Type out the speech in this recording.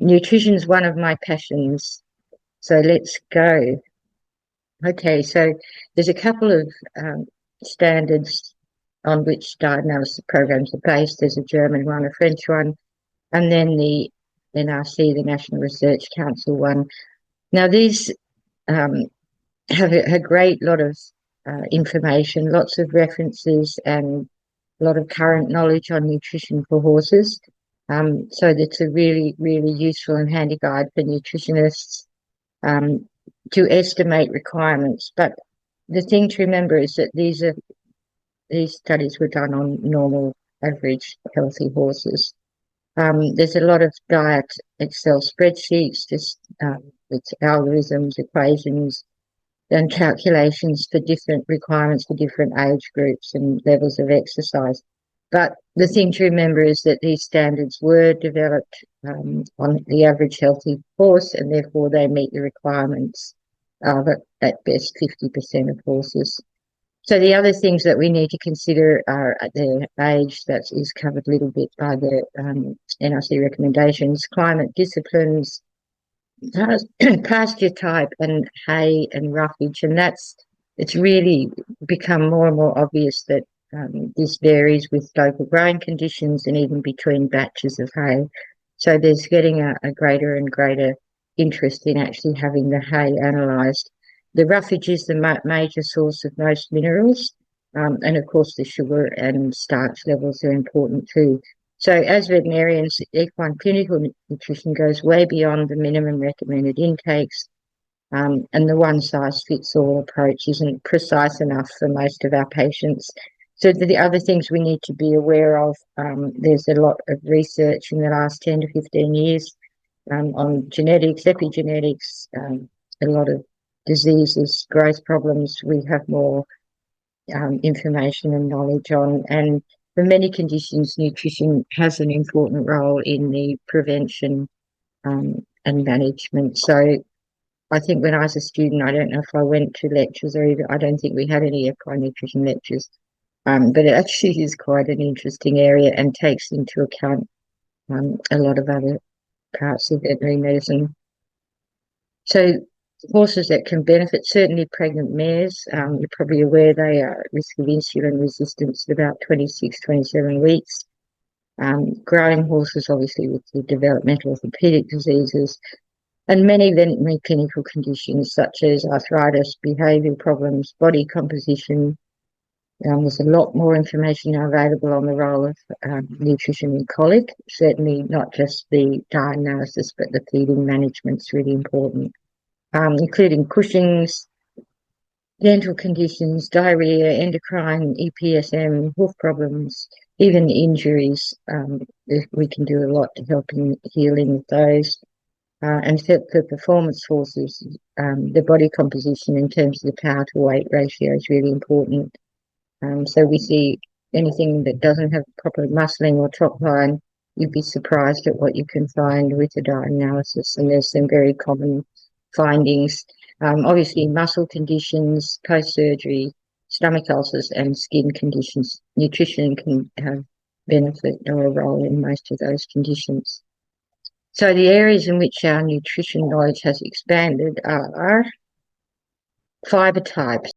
nutrition is one of my passions, so let's go. Okay, so there's a couple of standards on which diagnosis programs are based. There's a German one, a French one, and then the NRC, the National Research Council one. Now, these have a great lot of information, lots of references, and a lot of current knowledge on nutrition for horses. So that's a really, really useful and handy guide for nutritionists to estimate requirements. But the thing to remember is that these studies were done on normal, average, healthy horses. There's a lot of diet Excel spreadsheets, just with algorithms, equations, and calculations for different requirements for different age groups and levels of exercise. But the thing to remember is that these standards were developed on the average healthy horse, and therefore they meet the requirements of at best 50% of horses. So the other things that we need to consider are at their age, that is covered a little bit by the NRC recommendations, climate disciplines, pasture type, and hay and roughage. And it's really become more and more obvious that this varies with local growing conditions and even between batches of hay. So there's getting a greater and greater interest in actually having the hay analysed. The roughage is the major source of most minerals, and of course the sugar and starch levels are important too. So as veterinarians, equine clinical nutrition goes way beyond the minimum recommended intakes, and the one-size-fits-all approach isn't precise enough for most of our patients. So the other things we need to be aware of, there's a lot of research in the last 10 to 15 years on genetics, epigenetics, a lot of diseases, growth problems we have more information and knowledge on. And for many conditions, nutrition has an important role in the prevention and management. So I think when I was a student, I don't know if I went to lectures or even, I don't think we had any equine nutrition lectures, but it actually is quite an interesting area and takes into account a lot of other parts of veterinary medicine. So horses that can benefit, certainly pregnant mares, you're probably aware they are at risk of insulin resistance at about 26, 27 weeks. Growing horses, obviously, with the developmental orthopedic diseases, and many veterinary clinical conditions such as arthritis, behavioural problems, body composition. There's a lot more information now available on the role of nutrition in colic, certainly not just the diagnosis, but the feeding management is really important, including Cushing's, dental conditions, diarrhea, endocrine, EPSM, hoof problems, even injuries. We can do a lot to help in healing of those. And for performance horses, the body composition in terms of the power to weight ratio is really important. So we see anything that doesn't have proper muscling or top line, you'd be surprised at what you can find with a diet analysis. And there's some very common findings. Obviously, muscle conditions, post-surgery, stomach ulcers, and skin conditions. Nutrition can have benefit or a role in most of those conditions. So the areas in which our nutrition knowledge has expanded are fibre types.